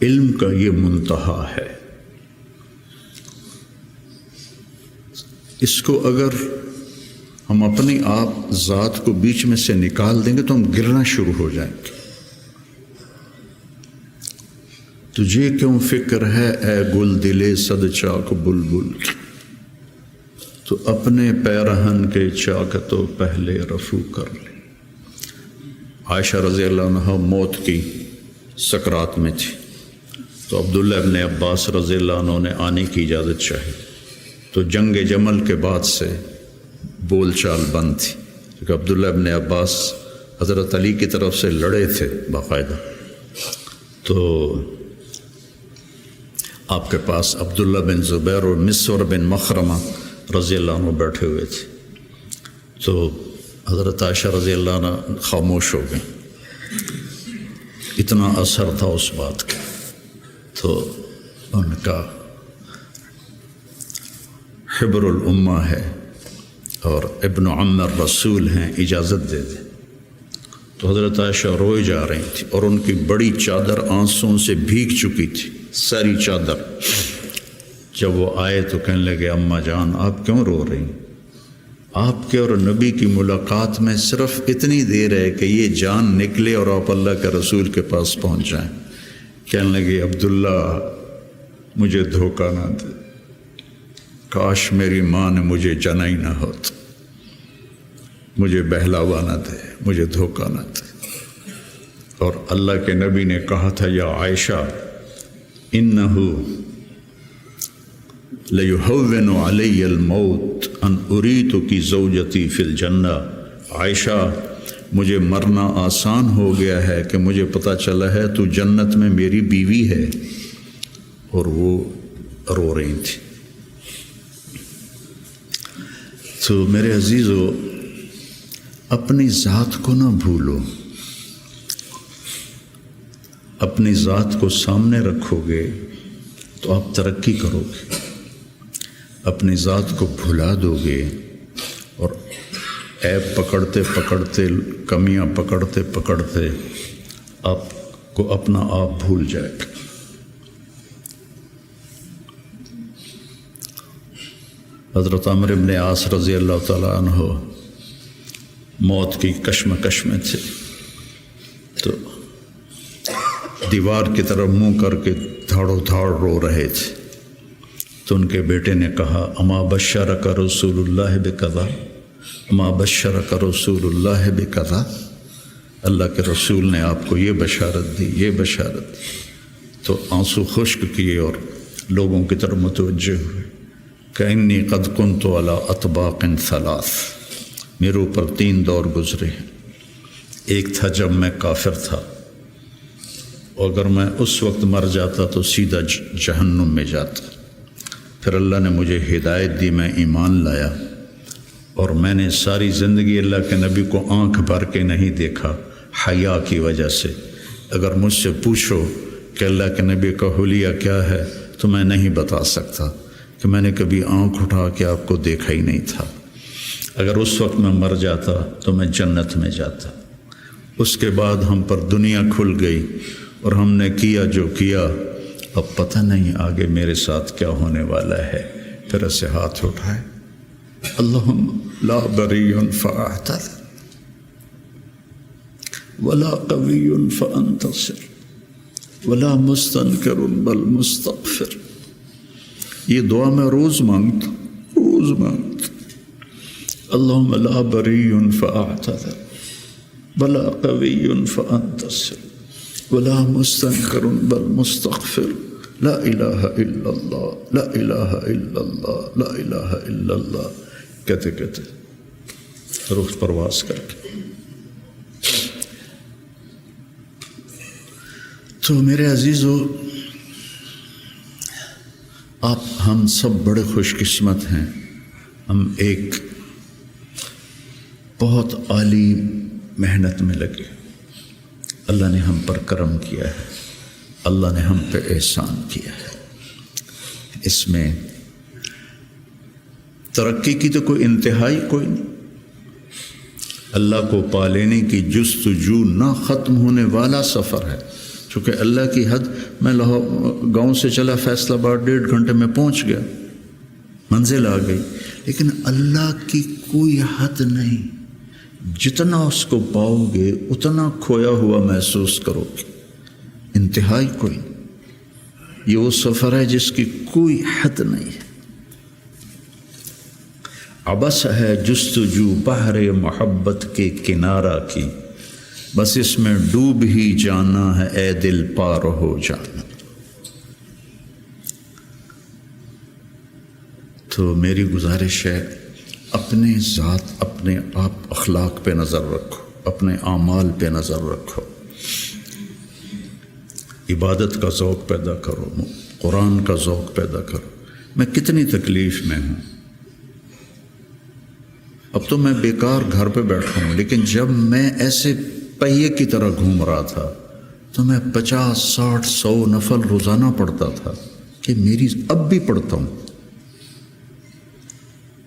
علم کا یہ منتہا ہے۔ اس کو اگر ہم اپنی آپ ذات کو بیچ میں سے نکال دیں گے تو ہم گرنا شروع ہو جائیں گے۔ تجھے کیوں فکر ہے اے گل دلے صد چاک بلبل، تو اپنے پیرہن کے چاکتو پہلے رفو کر لے۔ عائشہ رضی اللہ عنہ موت کی سکرات میں تھی، تو عبداللہ ابن عباس رضی اللہ عنہ نے آنے کی اجازت چاہی، تو جنگ جمل کے بعد سے بول چال بند تھی، کیونکہ عبداللہ ابن عباس حضرت علی کی طرف سے لڑے تھے باقاعدہ، تو آپ کے پاس عبداللہ بن زبیر اور مسور بن مخرمہ رضی اللہ عنہ بیٹھے ہوئے تھے، تو حضرت عائشہ رضی اللہ عنہ خاموش ہو گئیں، اتنا اثر تھا اس بات کا۔ تو ان کا حبر الامہ ہے اور ابن عم الرسول ہیں، اجازت دے دیں۔ تو حضرت عائشہ روئے جا رہی تھی اور ان کی بڑی چادر آنسوں سے بھیگ چکی تھی، ساری چادر۔ جب وہ آئے تو کہنے لگے اماں جان آپ کیوں رو رہی ہیں؟ آپ کے اور نبی کی ملاقات میں صرف اتنی دیر ہے کہ یہ جان نکلے اور آپ اللہ کے رسول کے پاس پہنچ جائیں۔ کہنے لگے عبداللہ مجھے دھوکہ نہ دے، کاش میری ماں نے مجھے جنا ہی نہ ہوتا، مجھے بہلاوا نہ دے، مجھے دھوکہ نہ دے۔ اور اللہ کے نبی نے کہا تھا یا عائشہ انہو لیہون علی الموت ان اریتک زوجتی فی الجنہ، عائشہ مجھے مرنا آسان ہو گیا ہے کہ مجھے پتہ چلا ہے تو جنت میں میری بیوی ہے۔ اور وہ رو رہی تھی۔ تو میرے عزیزو اپنی ذات کو نہ بھولو، اپنی ذات کو سامنے رکھو گے تو آپ ترقی کرو گے، اپنی ذات کو بھلا دو گے اور عیب پکڑتے پکڑتے، کمیاں پکڑتے پکڑتے آپ کو اپنا آپ بھول جائے گا۔ حضرت عمرو بن عاص رضی اللہ تعالیٰ عنہ موت کی کشمکش میں تھے، تو دیوار کی طرف منہ کر کے دھاڑو دھاڑ رو رہے تھے، تو ان کے بیٹے نے کہا اما بشرک رسول اللہ بکذا، اما بشرک رسول اللہ بکذا، اللہ کے رسول نے آپ کو یہ بشارت دی، یہ بشارت دی۔ تو آنسو خشک کیے اور لوگوں کی طرف متوجہ ہوئے کہ انی قد کنت علی اطباق ثلاث، میرے اوپر 3 دور گزرے ہیں۔ ایک تھا جب میں کافر تھا، اگر میں اس وقت مر جاتا تو سیدھا جہنم میں جاتا، پھر اللہ نے مجھے ہدایت دی، میں ایمان لایا، اور میں نے ساری زندگی اللہ کے نبی کو آنکھ بھر کے نہیں دیکھا حیا کی وجہ سے۔ اگر مجھ سے پوچھو کہ اللہ کے نبی کا حلیہ کیا ہے تو میں نہیں بتا سکتا کہ میں نے کبھی آنکھ اٹھا کے آپ کو دیکھا ہی نہیں تھا۔ اگر اس وقت میں مر جاتا تو میں جنت میں جاتا۔ اس کے بعد ہم پر دنیا کھل گئی اور ہم نے کیا جو کیا، اب پتہ نہیں آگے میرے ساتھ کیا ہونے والا ہے۔ پھر اسے ہاتھ اٹھائے، اللہم لا بری فاعتذر ولا قوی فانتصر ولا مستنکر بل مستغفر۔ یہ دعا میں روز مانگتا، روز مانگتا، اللہم لا بری فاعتذر ولا قوی فانتصر ولا مستنکر بل مستغفر، لا الہ الا اللہ، لا الہ الا اللہ، لا الہ الا اللہ کہتے کہتے روح پرواز کر کے۔ تو میرے عزیزو، آپ ہم سب بڑے خوش قسمت ہیں، ہم ایک بہت عالی محنت میں لگے، اللہ نے ہم پر کرم کیا ہے، اللہ نے ہم پہ احسان کیا ہے۔ اس میں ترقی کی تو کوئی انتہائی کوئی نہیں، اللہ کو پا لینے کی جستجو نہ ختم ہونے والا سفر ہے۔ چونکہ اللہ کی حد، میں گاؤں سے چلا فیصل آباد 1.5 گھنٹے میں پہنچ گیا، منزل آ گئی، لیکن اللہ کی کوئی حد نہیں، جتنا اس کو پاؤ گے اتنا کھویا ہوا محسوس کرو گے، انتہائی کوئی نہیں۔ یہ وہ سفر ہے جس کی کوئی حد نہیں ہے۔ عبث ہے جستجو بحر محبت کے کنارہ کی، بس اس میں ڈوب ہی جانا ہے اے دل پار ہو جانا۔ تو میری گزارش ہے اپنے ذات، اپنے آپ اخلاق پہ نظر رکھو، اپنے اعمال پہ نظر رکھو، عبادت کا ذوق پیدا کرو، قرآن کا ذوق پیدا کرو۔ میں کتنی تکلیف میں ہوں، اب تو میں بیکار گھر پہ بیٹھا ہوں، لیکن جب میں ایسے پہیے کی طرح گھوم رہا تھا تو میں 50، 60، 100 نفل روزانہ پڑھتا تھا، کہ میری اب بھی پڑھتا ہوں۔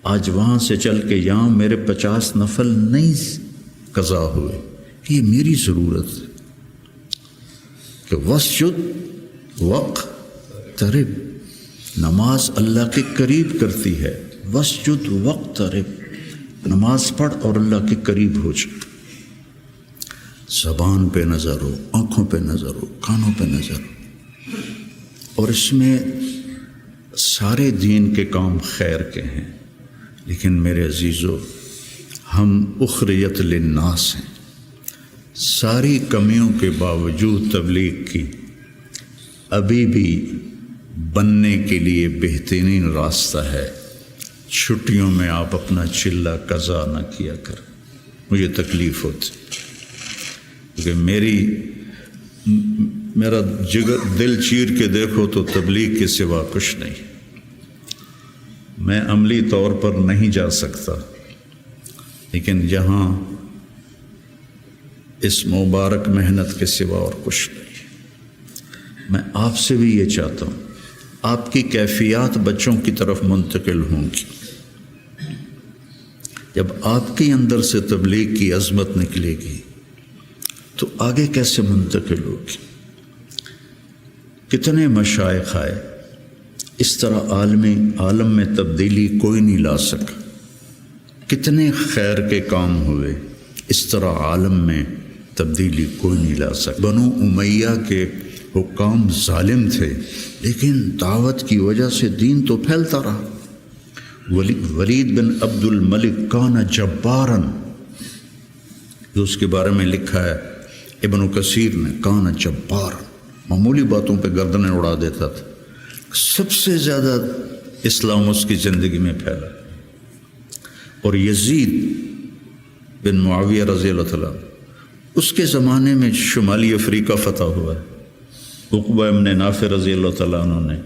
آج وہاں سے چل کے یہاں میرے 50 نفل نہیں قضا ہوئے، کہ یہ میری ضرورت ہے کہ وسجد وقترب، نماز اللہ کے قریب کرتی ہے، وسجد وقترب، نماز پڑھ اور اللہ کے قریب ہو جائے۔ زبان پہ نظر ہو، آنکھوں پہ نظر ہو، کانوں پہ نظر ہو، اور اس میں سارے دین کے کام خیر کے ہیں، لیکن میرے عزیزو ہم اخریت للناس ہیں۔ ساری کمیوں کے باوجود تبلیغ کی ابھی بھی بننے کے لیے بہترین راستہ ہے۔ چھٹیوں میں آپ اپنا چلہ قضا نہ کیا کریں، مجھے تکلیف ہوتی، کیونکہ میرا جگر دل چیر کے دیکھو تو تبلیغ کے سوا کچھ نہیں۔ میں عملی طور پر نہیں جا سکتا، لیکن جہاں اس مبارک محنت کے سوا اور کچھ نہیں۔ میں آپ سے بھی یہ چاہتا ہوں، آپ کی کیفیات بچوں کی طرف منتقل ہوں گی۔ جب آپ کے اندر سے تبلیغ کی عظمت نکلے گی تو آگے کیسے منتقل ہوگی؟ کتنے مشائخ آئے، اس طرح عالم میں تبدیلی کوئی نہیں لا سکا۔ کتنے خیر کے کام ہوئے، اس طرح عالم میں تبدیلی کوئی نہیں لا سکا۔ بنو امیہ کے حکام ظالم تھے، لیکن دعوت کی وجہ سے دین تو پھیلتا رہا۔ ولید بن عبد الملک کان جبارن، جو اس کے بارے میں لکھا ہے ابن کثیر نے، کان جبارن، معمولی باتوں پہ گردنیں اڑا دیتا تھا۔ سب سے زیادہ اسلام اس کی زندگی میں پھیلا۔ اور یزید بن معاویہ رضی اللہ تعالیٰ، اس کے زمانے میں شمالی افریقہ فتح ہوا ہے۔ عقبہ ابن نافع رضی اللہ تعالیٰ عنہ نے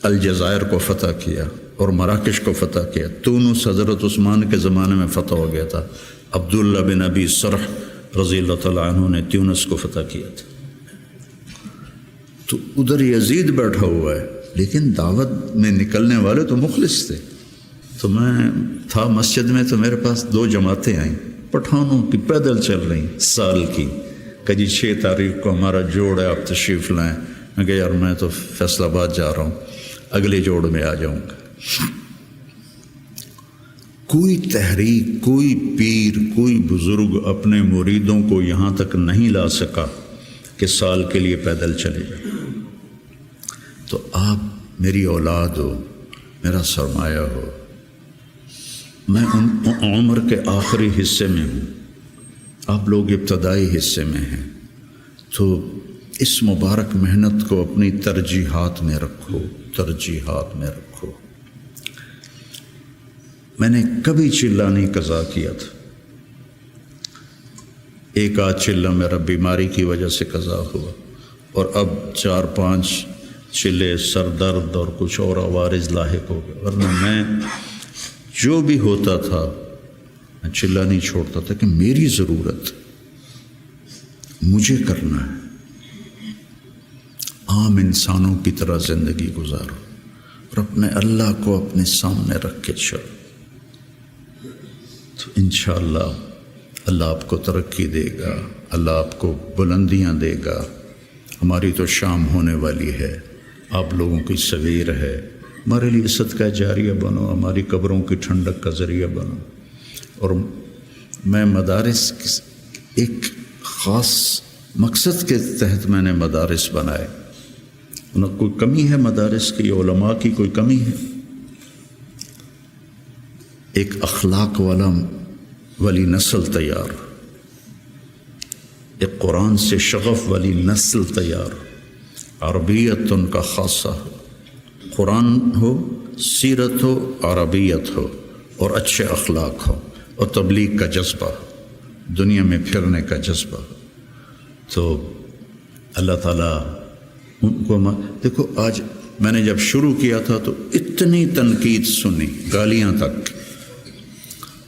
الجزائر کو فتح کیا اور مراکش کو فتح کیا۔ تونس حضرت عثمان کے زمانے میں فتح ہو گیا تھا۔ عبداللہ بن ابی سرح رضی اللہ تعالیٰ عنہ نے تونس کو فتح کیا تھا۔ تو ادھر یزید بیٹھا ہوا ہے، لیکن دعوت میں نکلنے والے تو مخلص تھے۔ تو میں تھا مسجد میں، تو میرے پاس 2 جماعتیں آئیں، پٹھانوں کی، پیدل چل رہی سال کی، کہ جی 6 تاریخ کو ہمارا جوڑ ہے، آپ تشریف لائیں۔ میں کہا یار میں تو فیصل آباد جا رہا ہوں، اگلے جوڑ میں آ جاؤں گا۔ کوئی تحریک، کوئی پیر، کوئی بزرگ اپنے مریدوں کو یہاں تک نہیں لا سکا کہ سال کے لیے پیدل چلے جائیں۔ تو آپ میری اولاد ہو، میرا سرمایہ ہو۔ میں عمر کے آخری حصے میں ہوں، آپ لوگ ابتدائی حصے میں ہیں، تو اس مبارک محنت کو اپنی ترجیحات میں رکھو، ترجیحات میں رکھو۔ میں نے کبھی چلہ نہیں قضا کیا تھا، ایک آدھ چلہ میرا بیماری کی وجہ سے قضا ہوا، اور اب 4-5 چلے سر درد اور کچھ اور عوارض لاحق ہو گئے، ورنہ میں جو بھی ہوتا تھا میں چلہ نہیں چھوڑتا تھا، کہ میری ضرورت مجھے کرنا ہے۔ عام انسانوں کی طرح زندگی گزارو اور اپنے اللہ کو اپنے سامنے رکھ کے چلو، تو انشاءاللہ اللہ آپ کو ترقی دے گا، اللہ آپ کو بلندیاں دے گا۔ ہماری تو شام ہونے والی ہے، آپ لوگوں کی سویر ہے، ہمارے لیے صدقہ جاریہ بنو، ہماری قبروں کی ٹھنڈک کا ذریعہ بنو۔ اور میں مدارس ایک خاص مقصد کے تحت میں نے مدارس بنائے، نہ کوئی کمی ہے مدارس کی، علماء کی کوئی کمی ہے؟ ایک اخلاق والی نسل تیار، ایک قرآن سے شغف والی نسل تیار، عربیت ان کا خاصہ ہو، قرآن ہو، سیرت ہو، عربیت ہو، اور اچھے اخلاق ہو، اور تبلیغ کا جذبہ ہو، دنیا میں پھرنے کا جذبہ ہو۔ تو اللہ تعالیٰ ان کو دیکھو، آج میں نے جب شروع کیا تھا تو اتنی تنقید سنی، گالیاں تک،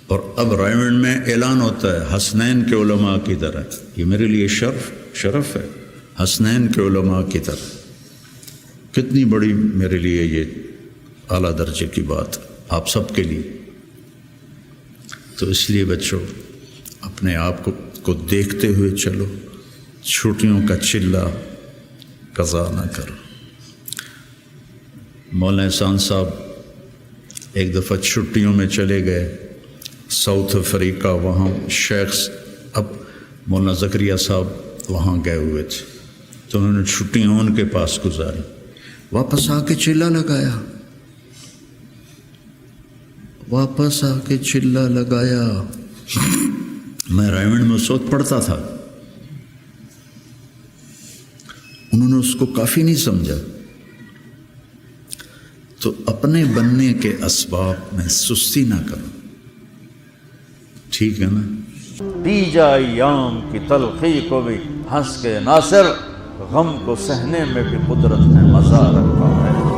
اور اب رائمنڈ میں اعلان ہوتا ہے حسنین کے علماء کی طرح۔ یہ میرے لیے شرف ہے، حسنین کے علماء کی طرح، کتنی بڑی میرے لیے یہ اعلیٰ درجے کی بات آپ سب کے لیے۔ تو اس لیے بچوں، اپنے آپ کو دیکھتے ہوئے چلو، چھٹیوں کا چلہ قضا نہ کرو۔ مولانا احسان صاحب ایک دفعہ چھٹیوں میں چلے گئے ساؤتھ افریقہ، وہاں شیخ اب مولانا زکریا صاحب وہاں گئے ہوئے تھے، تو انہوں نے چھٹیاں ان کے پاس گزاری، واپس آ کے چلہ لگایا، واپس آ کے چلہ لگایا۔ میں رائمنڈ میں اس وقت پڑھتا تھا، انہوں نے اس کو کافی نہیں سمجھا۔ تو اپنے بننے کے اسباب میں سستی نہ کرو، ٹھیک ہے نا؟ دی جا ایام کی تلخی کو بھی ہنس کے ناصر، غم کو سہنے میں بھی قدرت نے مزہ رکھا ہے۔